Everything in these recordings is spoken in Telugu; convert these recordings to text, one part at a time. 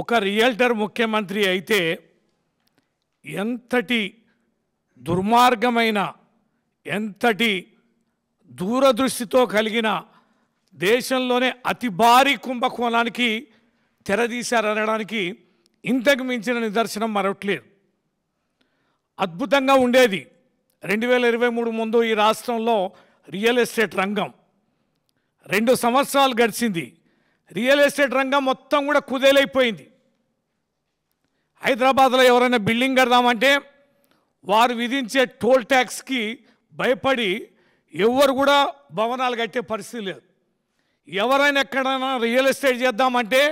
ఒక రియల్టర్ ముఖ్యమంత్రి అయితే ఎంతటి దుర్మార్గమైన ఎంతటి దూరదృష్టితో కలిగిన దేశంలోనే అతి భారీ కుంభకోణానికి తెరదీశారనడానికి ఇంతకు మించిన నిదర్శనం మరొకట్లేదు. అద్భుతంగా ఉండేది 2023 ముందు ఈ రాష్ట్రంలో రియల్ ఎస్టేట్ రంగం. 2 సంవత్సరాలు గడిచింది. రియల్ ఎస్టేట్ రంగం మొత్తం కూడా కుదేలైపోయింది. హైదరాబాద్లో ఎవరైనా బిల్డింగ్ కడదామంటే వారు విధించే టోల్ ట్యాక్స్కి భయపడి ఎవరు కూడా భవనాలు కట్టే పరిస్థితి లేదు. ఎవరైనా ఎక్కడైనా రియల్ ఎస్టేట్ చేద్దామంటే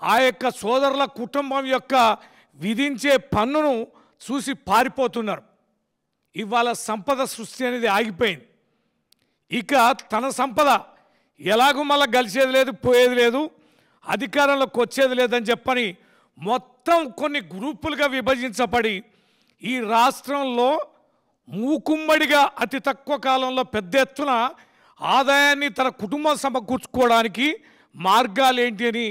ఆ యొక్క సోదరుల కుటుంబం యొక్క విధించే పన్నును చూసి పారిపోతున్నారు. ఇవాళ సంపద సృష్టి అనేది ఆగిపోయింది. ఇక తన సంపద ఎలాగూ మళ్ళీ గలిచేది లేదు, పోయేది లేదు, అధికారంలోకి వచ్చేది లేదని చెప్పని మొత్తం కొన్ని గ్రూపులుగా విభజించబడి ఈ రాష్ట్రంలో మూకుమ్మడిగా అతి తక్కువ కాలంలో పెద్ద ఎత్తున ఆదాయాన్ని తన కుటుంబం సమకూర్చుకోవడానికి మార్గాలు ఏంటి అని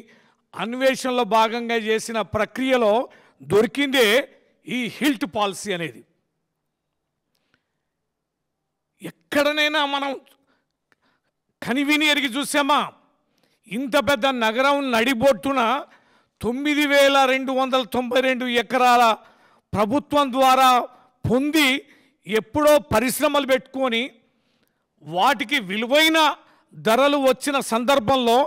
అన్వేషణలో భాగంగా చేసిన ప్రక్రియలో దొరికిందే ఈ హిల్ట్ పాలసీ అనేది. ఎక్కడనైనా మనం కనివిని ఎరిగి చూసామా? ఇంత పెద్ద నగరం నడిబొట్టున 9292 ఎకరాల ప్రభుత్వం ద్వారా పొంది ఎప్పుడో పరిశ్రమలు పెట్టుకొని వాటికి విలువైన ధరలు వచ్చిన సందర్భంలో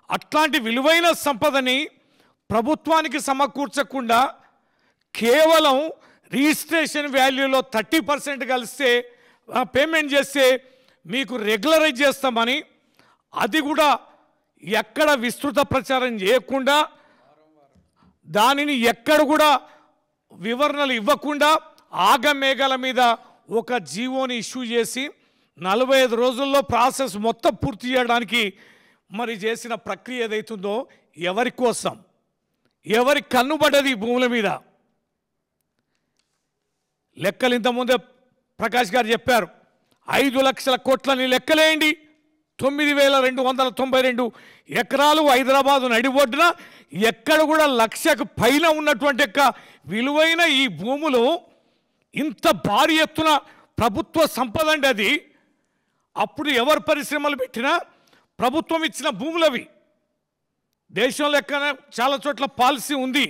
అట్లాంటి విలువైన సంపదని ప్రభుత్వానికి సమకూర్చకుండా కేవలం రిజిస్ట్రేషన్ వాల్యూలో 30% కలిస్తే పేమెంట్ చేస్తే మీకు రెగ్యులరైజ్ చేస్తామని, అది కూడా ఎక్కడ విస్తృత ప్రచారం చేయకుండా దానిని ఎక్కడ కూడా వివరణలు ఇవ్వకుండా ఆగమేఘాల మీద ఒక జీవోని ఇష్యూ చేసి 45 రోజుల్లో ప్రాసెస్ మొత్తం పూర్తి చేయడానికి మరి చేసిన ప్రక్రియ ఏదైతుందో ఎవరి కోసం, ఎవరి కన్నుబడ్డది ఈ భూముల మీద? లెక్కలు ఇంతకుముందే ప్రకాష్ గారు చెప్పారు. 5 లక్షల కోట్లని లెక్కలేయండి. 9292 ఎకరాలు హైదరాబాదు నడిబొడ్డున ఎక్కడ కూడా 1,00,000కు పైన ఉన్నటువంటి విలువైన ఈ భూములు ఇంత భారీ ఎత్తున ప్రభుత్వ సంపద అండి అది. అప్పుడు ఎవరు పరిశ్రమలు పెట్టినా ప్రభుత్వం ఇచ్చిన భూములవి. దేశంలో ఎక్కడ చాలా చోట్ల పాలసీ ఉంది.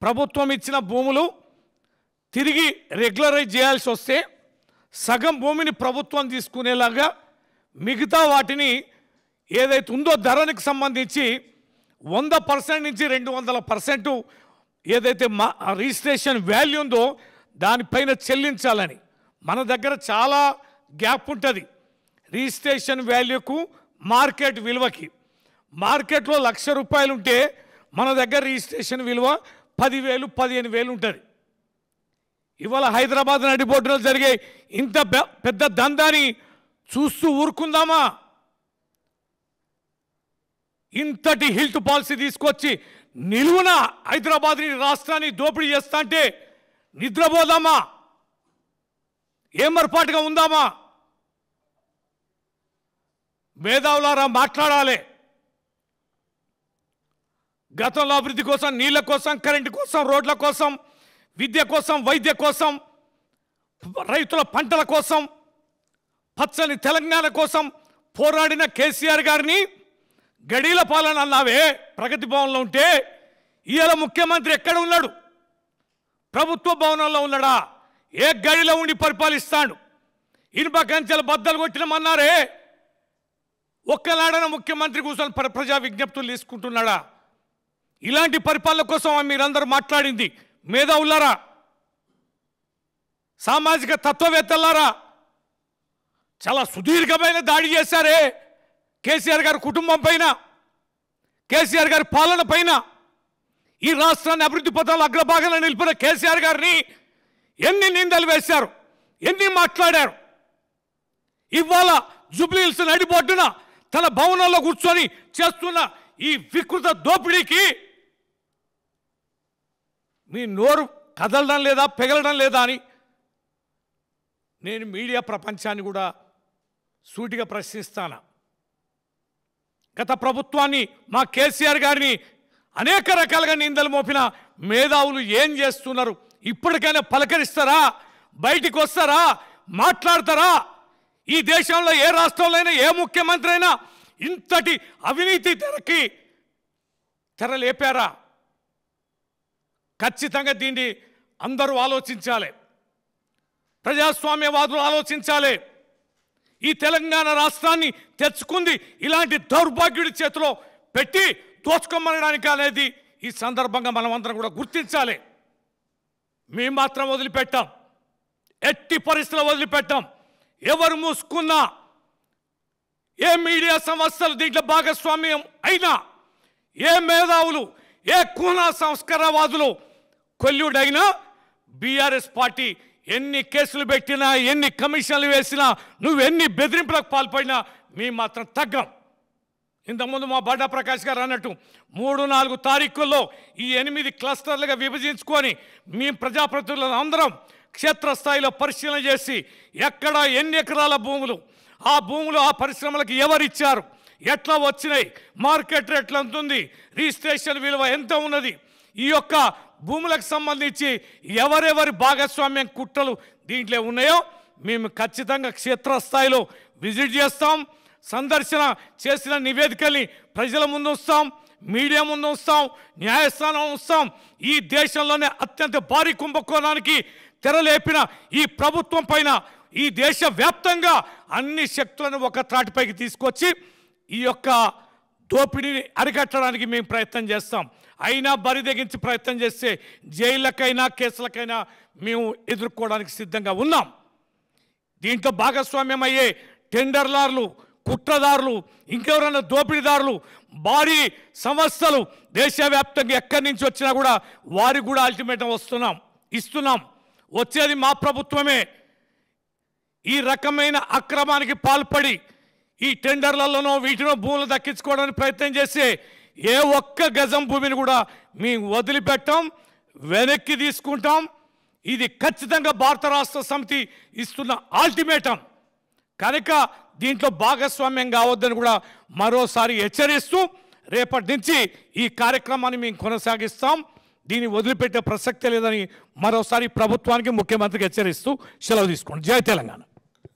ప్రభుత్వం ఇచ్చిన భూములు తిరిగి రెగ్యులరైజ్ చేయాల్సి వస్తే సగం భూమిని ప్రభుత్వం తీసుకునేలాగా మిగతా వాటిని ఏదైతే ఉందో ధరనికి సంబంధించి 100% నుంచి 200% ఏదైతే రిజిస్ట్రేషన్ వాల్యూ ఉందో దానిపైన చెల్లించాలని. మన దగ్గర చాలా గ్యాప్ ఉంటుంది రిజిస్ట్రేషన్ వాల్యూకు మార్కెట్ విలువకి. మార్కెట్లో 1,00,000 రూపాయలు ఉంటే మన దగ్గర రిజిస్ట్రేషన్ విలువ 10,000 15,000 ఉంటుంది. ఇవాళ హైదరాబాద్ నడిబొడ్డులో జరిగే ఇంత పెద్ద దందాని చూస్తూ ఊరుకుందామా? ఇంతటి హిల్ట్ పాలసీ తీసుకొచ్చి నిలువున హైదరాబాద్ని రాష్ట్రాన్ని దోపిడీ చేస్తా అంటే నిద్రపోదామా? ఏమర్పాటుగా ఉందామా? మేధావులారా మాట్లాడాలి. గతంలో అభివృద్ధి కోసం, నీళ్ళ కోసం, కరెంటు కోసం, రోడ్ల కోసం, విద్య కోసం, వైద్య కోసం, రైతుల పంటల కోసం, పచ్చని తెలంగాణ కోసం పోరాడిన కేసీఆర్ గారిని గడీల పాలన అన్నావే ప్రగతి భవన్లో ఉంటే, ఇవాళ ముఖ్యమంత్రి ఎక్కడ ఉన్నాడు? ప్రభుత్వ భవనంలో ఉన్నాడా? ఏ గడిలో ఉండి పరిపాలిస్తాడు? ఇనుప కంచెలు బద్దలు కొట్టినమన్నారే, ఒక్కనాడన ముఖ్యమంత్రి కూర్చొని ప్రజా విజ్ఞప్తులు తీసుకుంటున్నాడా? ఇలాంటి పరిపాలన కోసం మీరందరూ మాట్లాడింది మేధావులారా, సామాజిక తత్వవేత్తలారా. చాలా సుదీర్ఘమైన దాడి చేశారే కేసీఆర్ గారి కుటుంబం పైన, కేసీఆర్ గారి పాలన పైన. ఈ రాష్ట్రాన్ని అభివృద్ధి పథంలో అగ్రభాగంలో నిలిపిన కేసీఆర్ గారిని ఎన్ని నిందలు వేశారు, ఎన్ని మాట్లాడారు. ఇవాళ జూబ్లీహిల్స్ నడిబొడ్డున తన భవనంలో కూర్చొని చేస్తున్న ఈ వికృత దోపిడీకి మీ నోరు కదలడం లేదా, పెగలడం లేదా అని నేను మీడియా ప్రపంచాన్ని కూడా సూటిగా ప్రశ్నిస్తాను. గత ప్రభుత్వాన్ని, మా కేసీఆర్ గారిని అనేక రకాలుగా నిందలు మోపిన మేధావులు ఏం చేస్తున్నారు? ఇప్పటికైనా పలకరిస్తారా? బయటికి వస్తారా? మాట్లాడతారా? ఈ దేశంలో ఏ రాష్ట్రంలో అయినా ఏ ముఖ్యమంత్రి అయినా ఇంతటి అవినీతి తెరలేపారా? ఖచ్చితంగా దీన్ని అందరూ ఆలోచించాలి. ప్రజాస్వామ్యవాదులు ఆలోచించాలి. ఈ తెలంగాణ రాష్ట్రాన్ని తెచ్చుకుంది ఇలాంటి దౌర్భాగ్యుడి చేతిలో పెట్టి దోచుకోమనడానికి అనేది ఈ సందర్భంగా మనమందరం కూడా గుర్తించాలి. మేము మాత్రం వదిలిపెట్టాం, ఎట్టి పరిస్థితుల్లో వదిలిపెట్టాం. ఎవరు మూసుకున్నా, ఏ మీడియా సంస్థలు దీంట్లో భాగస్వామ్యం అయినా, ఏ మేధావులు, ఏ కూనా సంస్కారవాదులు కొల్లుడైనా, బీఆర్ఎస్ పార్టీ ఎన్ని కేసులు పెట్టినా, ఎన్ని కమిషన్లు వేసినా, నువ్వెన్ని బెదిరింపులకు పాల్పడినా మేము మాత్రం తగ్గం. ఇంతకుముందు మా బడ్డా ప్రకాష్ గారు అన్నట్టు 3-4 తారీఖుల్లో ఈ 8 క్లస్టర్లుగా విభజించుకొని మేము ప్రజాప్రతినిధులను అందరం క్షేత్రస్థాయిలో పరిశీలన చేసి ఎక్కడ ఎన్ని ఎకరాల భూములు, ఆ భూములు ఆ పరిశ్రమలకు ఎవరిచ్చారు, ఎట్లా వచ్చినాయి, మార్కెట్ రేట్లు ఎంత ఉంది, రిజిస్ట్రేషన్ విలువ ఎంత ఉన్నది, ఈ యొక్క భూములకు సంబంధించి ఎవరెవరి భాగస్వామ్యం కుట్రలు దీంట్లో ఉన్నాయో మేము ఖచ్చితంగా క్షేత్రస్థాయిలో విజిట్ చేస్తాం. సందర్శన చేసిన నివేదికల్ని ప్రజల ముందు ఉంచుతాం, మీడియా ముందు ఉంచుతాం, న్యాయస్థానం ఉంచుతాం. ఈ దేశంలోనే అత్యంత భారీ కుంభకోణానికి తెరలేపిన ఈ ప్రభుత్వం పైన ఈ దేశ వ్యాప్తంగా అన్ని శక్తులను ఒక త్రాటిపైకి తీసుకొచ్చి ఈ యొక్క దోపిడీని అరికట్టడానికి మేము ప్రయత్నం చేస్తాం. అయినా బరిదెగించి ప్రయత్నం చేస్తే జైళ్ళకైనా కేసులకైనా మేము ఎదుర్కోవడానికి సిద్ధంగా ఉన్నాం. దీంట్లో భాగస్వామ్యం అయ్యే టెండర్దారులు, కుట్రదారులు, ఇంకెవరైనా దోపిడీదారులు, భారీ సంస్థలు దేశవ్యాప్తంగా ఎక్కడి నుంచి వచ్చినా కూడా వారికి కూడా అల్టిమేటం ఇస్తున్నాం. వచ్చేది మా ప్రభుత్వమే. ఈ రకమైన అక్రమానికి పాల్పడి ఈ టెండర్లలోనో వీటినో భూములు దక్కించుకోవడానికి ప్రయత్నం చేసే ఏ ఒక్క గజం భూమిని కూడా మేము వదిలిపెట్టాం, వెనక్కి తీసుకుంటాం. ఇది ఖచ్చితంగా భారత రాష్ట్ర సమితి ఇస్తున్న అల్టిమేటం కనుక దీంట్లో భాగస్వామ్యం కావద్దని కూడా మరోసారి హెచ్చరిస్తూ రేపటి నుంచి ఈ కార్యక్రమాన్ని మేము కొనసాగిస్తాం. దీన్ని వదిలిపెట్టే ప్రసక్తే లేదని మరోసారి ప్రభుత్వానికి, ముఖ్యమంత్రికి హెచ్చరిస్తూ సెలవు తీసుకోండి. జై తెలంగాణ.